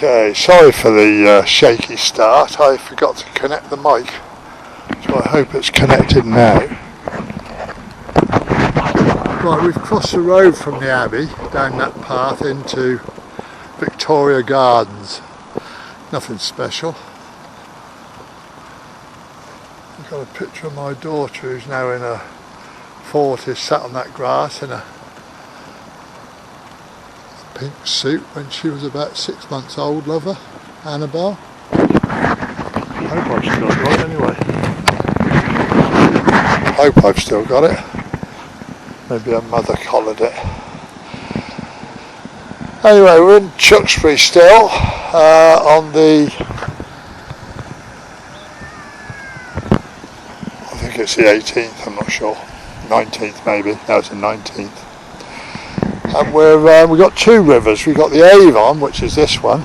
Okay, sorry for the shaky start. I forgot to connect the mic, so I hope it's connected now. Right, we've crossed the road from the Abbey down that path into Victoria Gardens. Nothing special. I've got a picture of my daughter who's now in her 40s, sat on that grass in a pink suit when she was about 6 months old, lover, Annabelle. I hope I've still got it anyway. Hope I've still got it. Maybe her mother collared it. Anyway, we're in Tewkesbury still, on the, I think it's the 18th, I'm not sure, 19th maybe, no it's the 19th. And we've got two rivers. We've got the Avon, which is this one.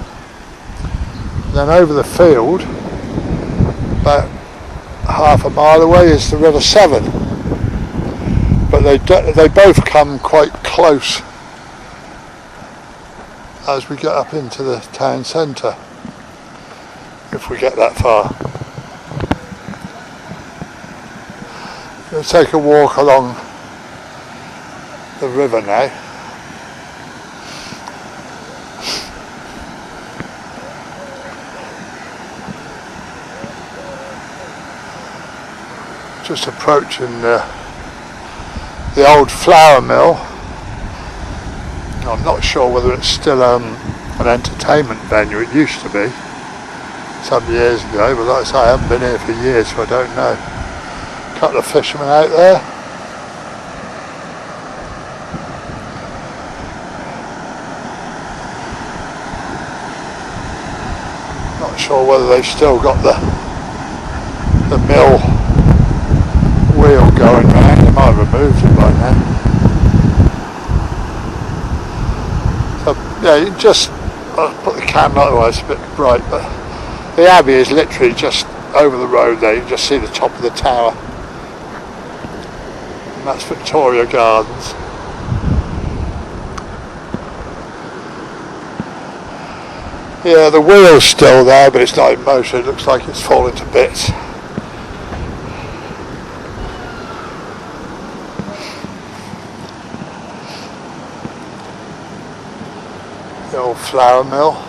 Then over the field, about half a mile away, is the River Severn. But they both come quite close as we get up into the town centre, if we get that far. We'll take a walk along the river now. Just approaching the old flour mill. I'm not sure whether it's still an entertainment venue. It used to be some years ago, but like I say, I haven't been here for years, so I don't know. A couple of fishermen out there. Not sure whether they've still got the mill wheel going round. They might have removed it by now. So yeah, you just, I'll put the camera, otherwise it's a bit bright, but the Abbey is literally just over the road there. You can just see the top of the tower, and that's Victoria Gardens. Yeah, the wheel's still there, but it's not in motion. It looks like it's fallen to bits. The old flour mill.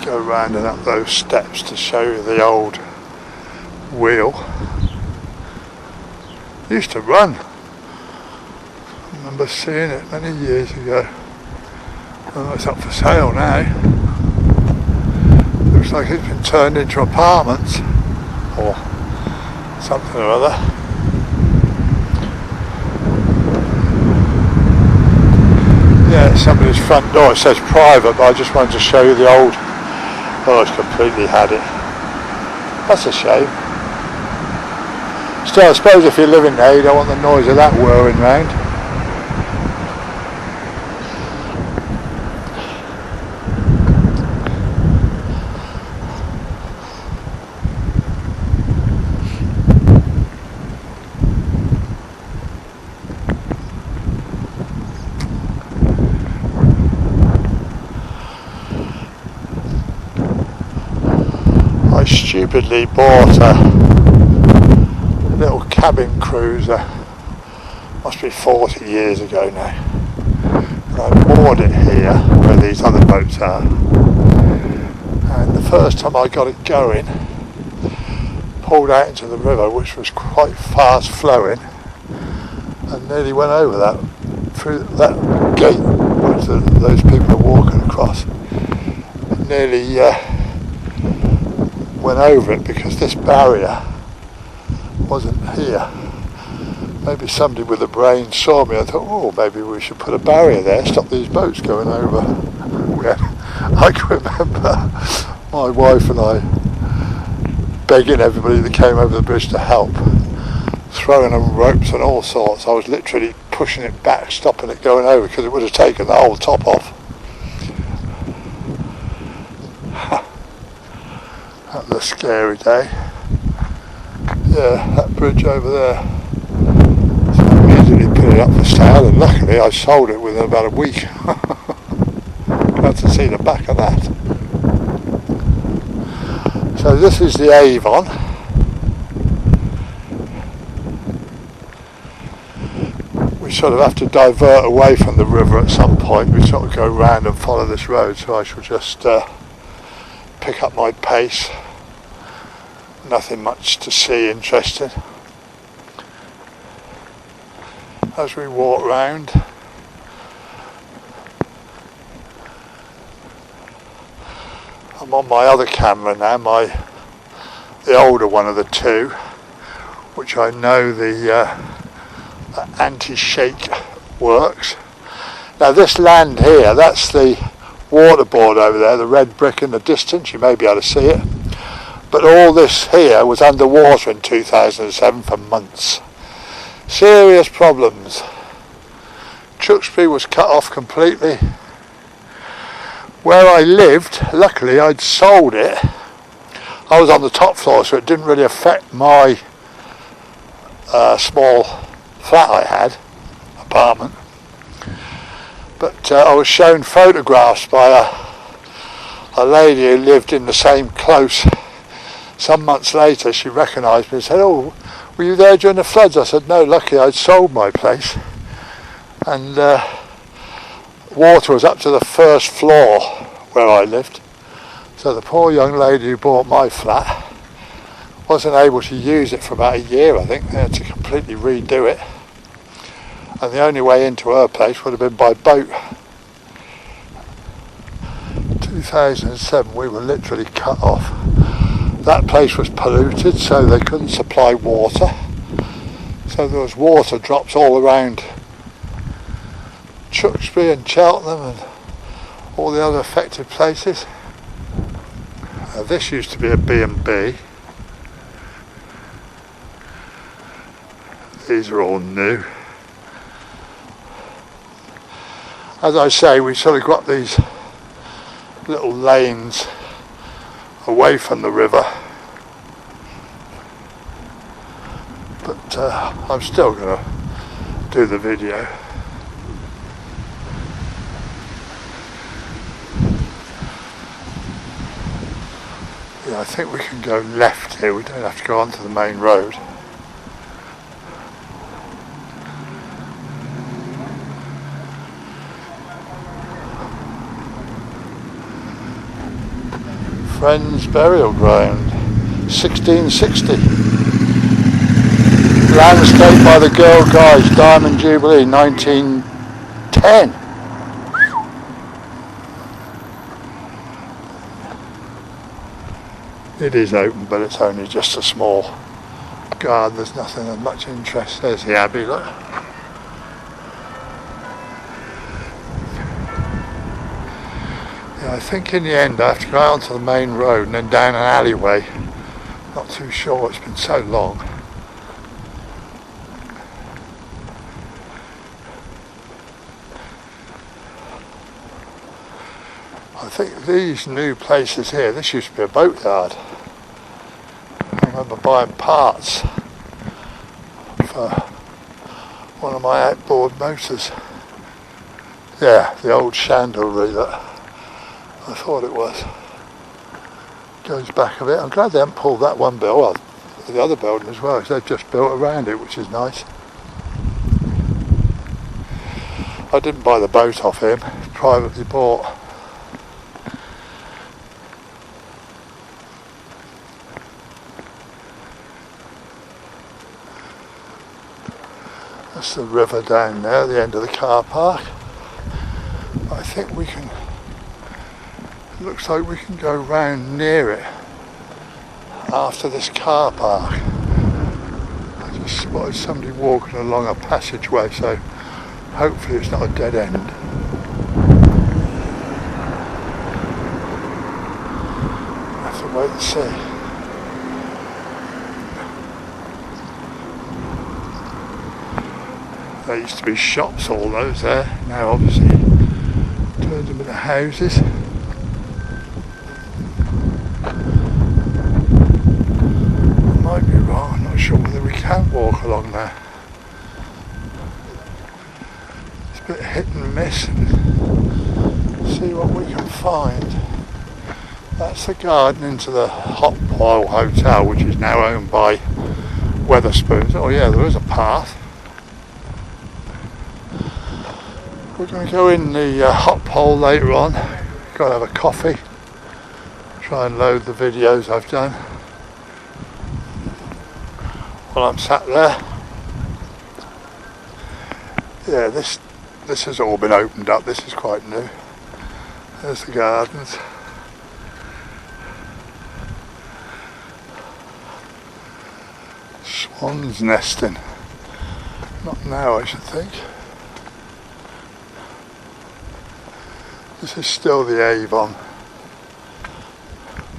Go round and up those steps to show you the old wheel. It used to run. I remember seeing it many years ago. Oh, it's up for sale now. Looks like it's been turned into apartments or something or other. Yeah, it's somebody's front door. It says private, but I just wanted to show you the old. Oh, it's completely had it. That's a shame. Still, I suppose if you're living there, you don't want the noise of that whirring round. Stupidly bought a little cabin cruiser, must be 40 years ago now, and I moored it here where these other boats are, and the first time I got it going, pulled out into the river, which was quite fast flowing, and nearly went over that, through that gate which those people are walking across, and nearly went over it because this barrier wasn't here. Maybe somebody with a brain saw me. I thought, oh, maybe we should put a barrier there, stop these boats going over. I can remember my wife and I begging everybody that came over the bridge to help, throwing them ropes and all sorts. I was literally pushing it back, stopping it going over, because it would have taken the whole top off. That was a scary day. Yeah, that bridge over there. So I immediately put it up for sale, and luckily I sold it within about a week. Glad to see the back of that. So this is the Avon. We sort of have to divert away from the river at some point. We sort of go round and follow this road, so I shall just pick up my pace. Nothing much to see interesting. As we walk round, I'm on my other camera now, the older one of the two, which I know the anti-shake works. Now this land here, that's the waterboard over there, the red brick in the distance, you may be able to see it. But all this here was underwater in 2007 for months. Serious problems. Tewkesbury was cut off completely. Where I lived, luckily I'd sold it. I was on the top floor, so it didn't really affect my small flat I had, apartment. But I was shown photographs by a lady who lived in the same close. Some months later she recognised me and said, "Oh, were you there during the floods?" I said, "No, luckily I'd sold my place." And water was up to the first floor where I lived. So the poor young lady who bought my flat wasn't able to use it for about a year, I think. They had to completely redo it. And the only way into her place would have been by boat. 2007 we were literally cut off. That place was polluted, so they couldn't supply water. So there was water drops all around Tewkesbury and Cheltenham and all the other affected places. This used to be a B&B. These are all new. As I say, we sort of got these little lanes away from the river, but I'm still going to do the video. Yeah, I think we can go left here, we don't have to go onto the main road. Friends Burial Ground, 1660. Landscape by the Girl Guides, Diamond Jubilee, 1910. It is open, but it's only just a small garden. There's nothing of much interest. There's the Abbey, look. I think in the end I have to go out onto the main road and then down an alleyway. Not too sure, it's been so long. I think these new places here, this used to be a boatyard. I remember buying parts for one of my outboard motors. Yeah, the old Chandlery that I thought it was. Goes back a bit. I'm glad they haven't pulled that one building, well, the other building as well, because they've just built around it, which is nice. I didn't buy the boat off him, privately bought. That's the river down there at the end of the car park. I think we can, looks like we can go round near it after this car park. I just spotted somebody walking along a passageway, so hopefully it's not a dead end. to wait and see. There used to be shops, all those there. Now obviously turned them into houses. I might be wrong, I'm not sure whether we can walk along there. It's a bit hit and miss. See what we can find. That's the garden into the Hot Pile Hotel, which is now owned by Wetherspoons. Oh yeah, there is a path. We're going to go in the Hot Pole later on. Got to have a coffee. Try and load the videos I've done while I'm sat there. Yeah, this has all been opened up. This is quite new. There's the gardens. Swans nesting. Not now, I should think. This is still the Avon,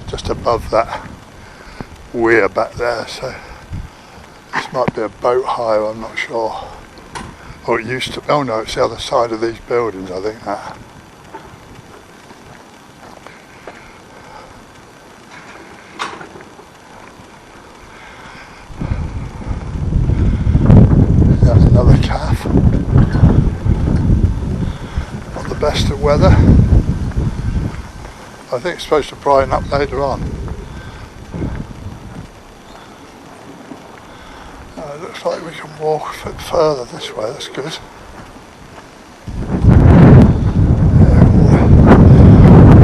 just above that weir back there, so this might be a boat hire, I'm not sure. Or it used to, oh no, it's the other side of these buildings, I think that. There's another calf. Not the best of weather. I think it's supposed to brighten up later on. It looks like we can walk a bit further this way, that's good.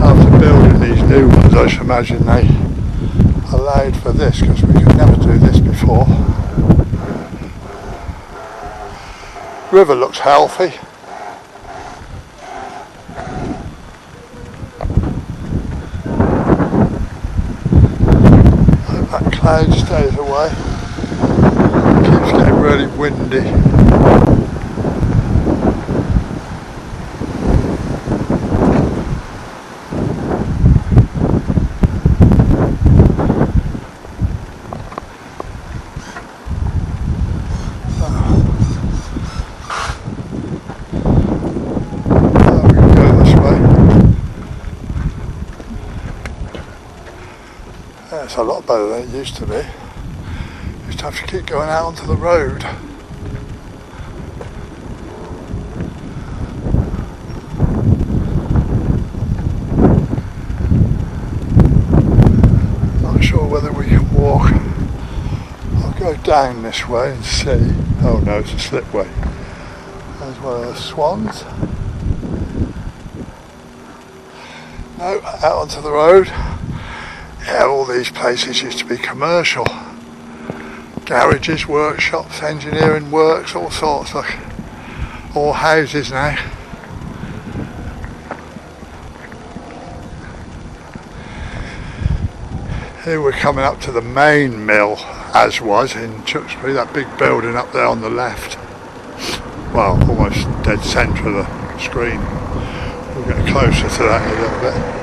After building these new ones, I should imagine they allowed for this, because we could never do this before. River looks healthy. Cloud stays away. It keeps getting really windy. We can go this way. It's a lot better than it used to be. Used to have to keep going out onto the road. Not sure whether we can walk. I'll go down this way and see. Oh no, it's a slipway. There's one of the swans. No, out onto the road. Yeah, all these places used to be commercial. Garages, workshops, engineering works, all sorts. Look, all houses now. Here we're coming up to the main mill, as was in Tewkesbury, that big building up there on the left. Well, almost dead centre of the screen. We'll get closer to that in a little bit.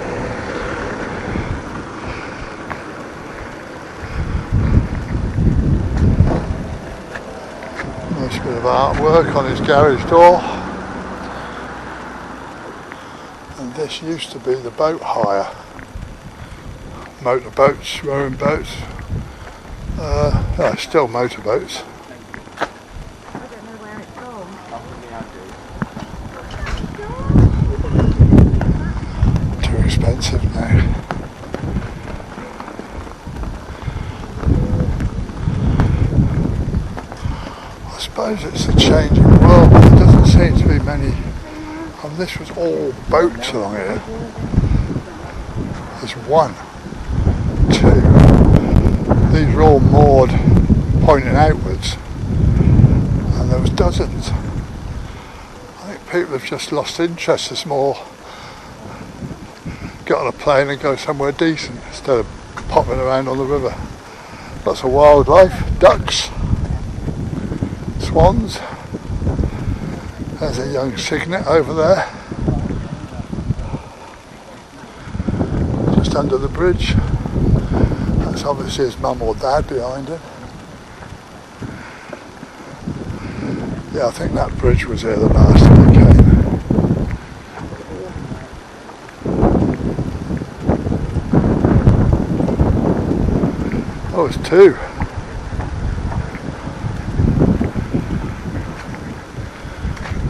Bit of artwork on his garage door, and this used to be the boat hire, motorboats, rowing boats, still motorboats. I don't know where it's gone. Too expensive now. I suppose it's a changing world, but there doesn't seem to be many. And this was all boats along here. There's one, two. These are all moored, pointing outwards, and there was dozens. I think people have just lost interest. It's more get on a plane and go somewhere decent instead of popping around on the river. Lots of wildlife, ducks. Swans. There's a young cygnet over there, just under the bridge. That's obviously his mum or dad behind him. Yeah, I think that bridge was here the last time I came. Oh, it's two.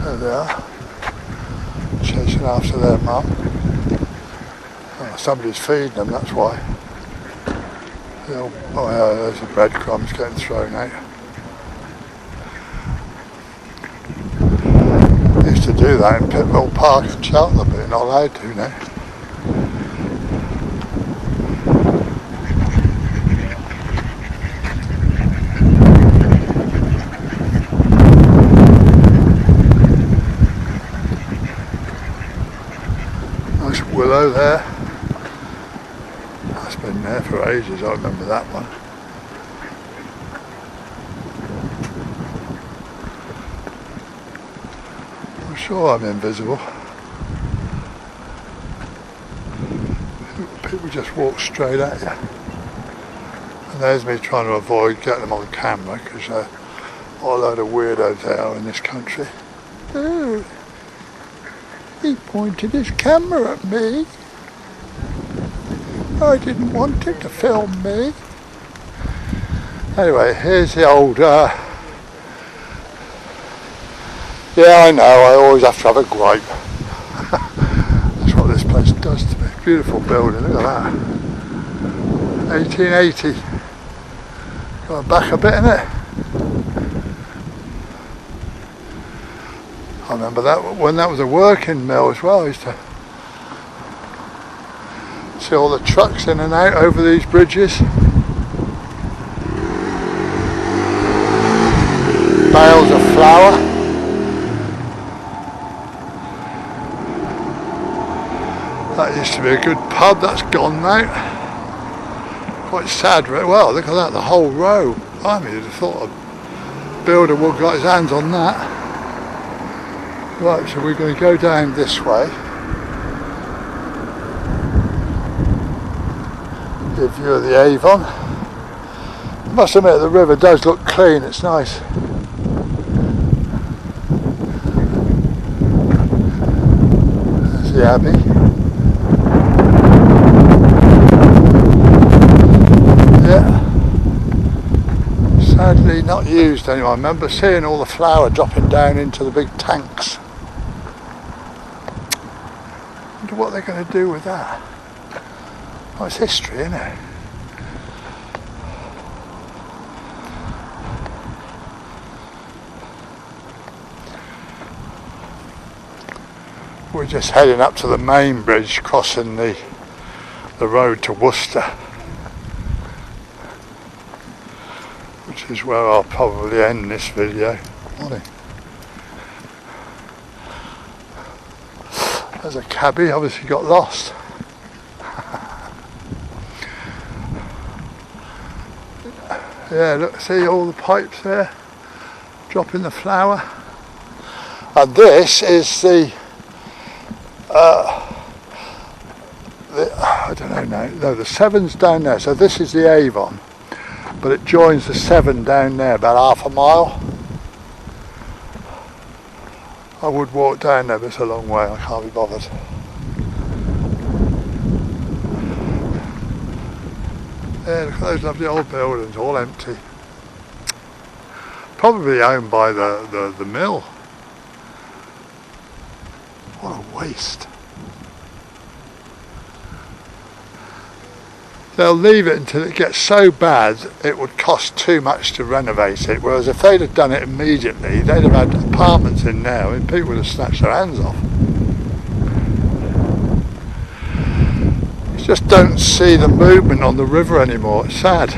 There they are, chasing after their mum. Oh, somebody's feeding them, that's why. Oh yeah, there's the breadcrumbs getting thrown out. Used to do that in Pitmill Park in Cheltenham, but you're not allowed to now. Nice willow there. That's been there for ages, I remember that one. I'm sure I'm invisible. People just walk straight at you. And there's me trying to avoid getting them on camera because what a load of weirdos they are in this country. Oh, he pointed his camera at me. I didn't want it to film me. Anyway, here's the old... yeah, I know, I always have to have a gripe. That's what this place does to me. Beautiful building, look at that. 1880. Going back a bit, innit? I remember that when that was a working mill as well. I used to see all the trucks in and out over these bridges. Bales of flour. That used to be a good pub, that's gone now. Quite sad, well look at that, the whole row. I mean, you'd have thought a builder would have got his hands on that. Right, so we're going to go down this way. Good view of the Avon. I must admit the river does look clean, it's nice. There's the Abbey. Yeah. Sadly not used anymore. I remember seeing all the flour dropping down into the big tanks. I wonder what they're going to do with that. Oh, it's history, isn't it? We're just heading up to the main bridge, crossing the road to Worcester, which is where I'll probably end this video. Morning. There's a cabbie, obviously got lost. Yeah, look, see all the pipes there, dropping the flour. And this is the I don't know now, no, the Severn's down there, so this is the Avon, but it joins the Severn down there, about half a mile. I would walk down there, but it's a long way, I can't be bothered. Yeah, look at those lovely old buildings, all empty. Probably owned by the mill. What a waste. They'll leave it until it gets so bad it would cost too much to renovate it, whereas if they'd have done it immediately they'd have had apartments in there and people would have snatched their hands off. You just don't see the movement on the river anymore, it's sad.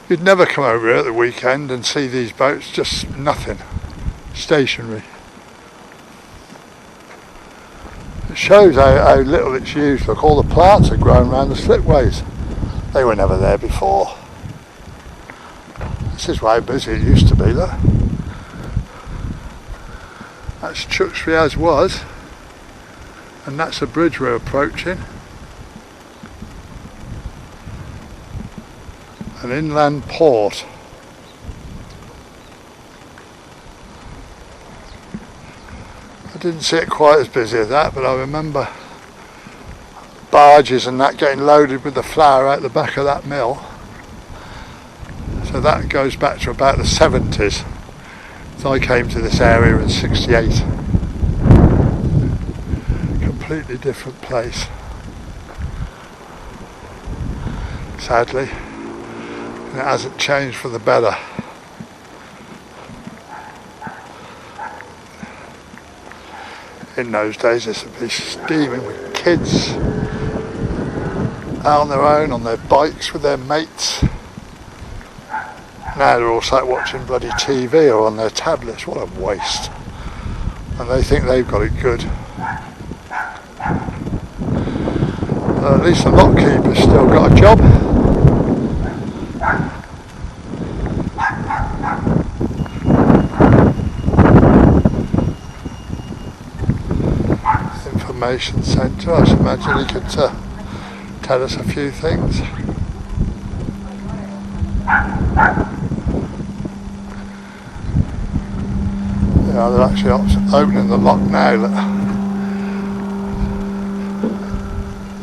You'd never come over here at the weekend and see these boats, just nothing, stationary. It shows how little it's used. Look, all the plants are grown around the slipways. They were never there before. This is how busy it used to be, look. That's Tewkesbury as was, and that's the bridge we're approaching. inland port. I didn't see it quite as busy as that, but I remember barges and that getting loaded with the flour out the back of that mill. So that goes back to about the 70s. So I came to this area in 68. Completely different place. Sadly, and it hasn't changed for the better. In those days, this would be steaming with kids out on their own, on their bikes with their mates. Now they're all sat watching bloody TV or on their tablets. What a waste. And they think they've got it good. At least the lock keeper's still got a job. Information centre, I should imagine he could tell us a few things. Yeah, they're actually opening the lock now. Look.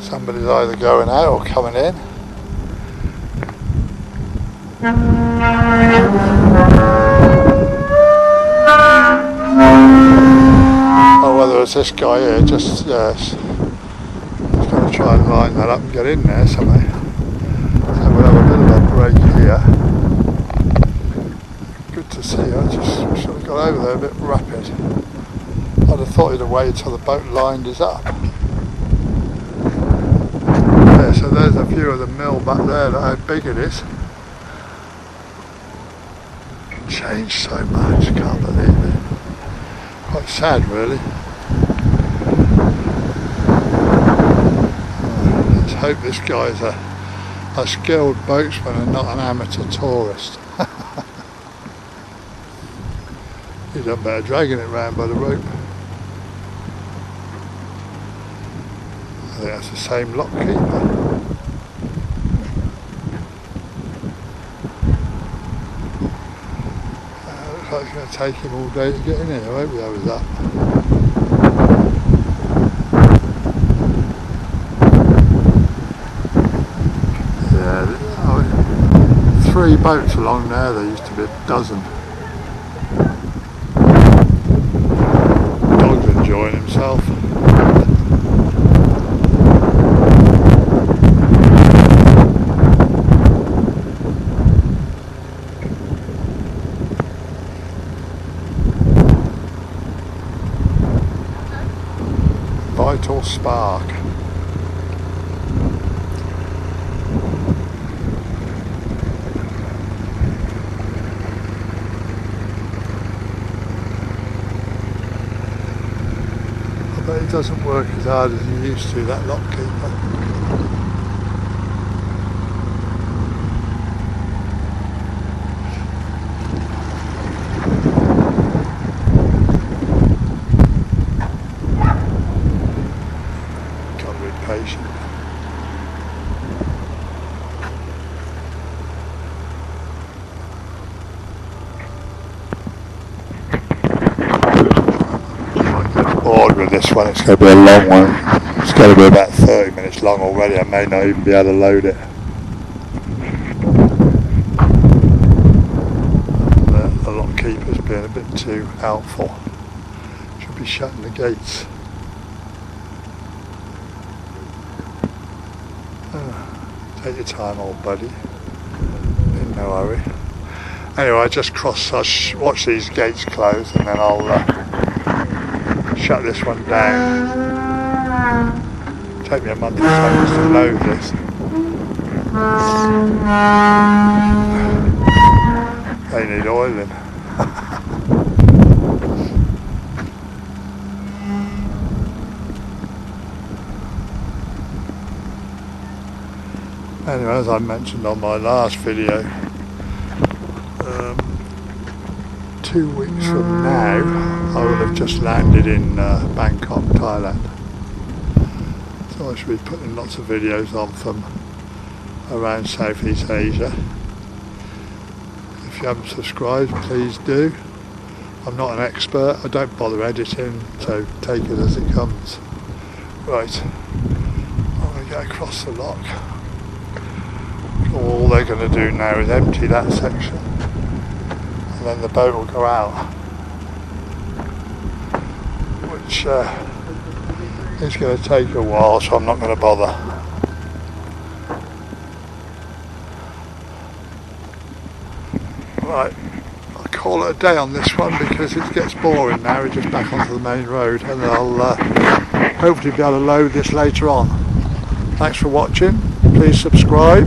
Somebody's either going out or coming in. Oh, whether it's this guy here, just going to try and line that up and get in there somehow. So we'll have a bit of a break here. Good to see. I just sort of got over there a bit rapid. I'd have thought he'd have waited till the boat lined us up. Yeah, so there's a view of the mill back there, how big it is. Changed so much, can't believe it. Quite sad, really. Let's hope this guy's a skilled boatsman and not an amateur tourist. He's done better dragging it round by the rope. I think that's the same lock keeper. Looks like it's going to take him all day to get in here. I hope he was up. Yeah, 3 boats along there. There used to be a dozen. Dog's enjoying himself. Vital Spark. I bet he doesn't work as hard as he used to, that lock keeper. Patient. I'm getting bored with this one, it's going to be a long one. It's going to be about 30 minutes long already, I may not even be able to load it. The lock keeper's being a bit too helpful. Should be shutting the gates. Take your time, old buddy. In no hurry. Anyway, I just I'll watch these gates close and then I'll shut this one down. Take me a month or so to load this. They need oiling. Anyway, as I mentioned on my last video, 2 weeks from now I will have just landed in Bangkok, Thailand. So I should be putting lots of videos on from around Southeast Asia. If you haven't subscribed, please do. I'm not an expert, I don't bother editing, so take it as it comes. Right, I'm going to get across the lock. All they're going to do now is empty that section, and then the boat will go out, which is going to take a while, so I'm not going to bother. Right, I'll call it a day on this one because it gets boring now. We're just back onto the main road, and I'll hopefully be able to load this later on. Thanks for watching, please subscribe.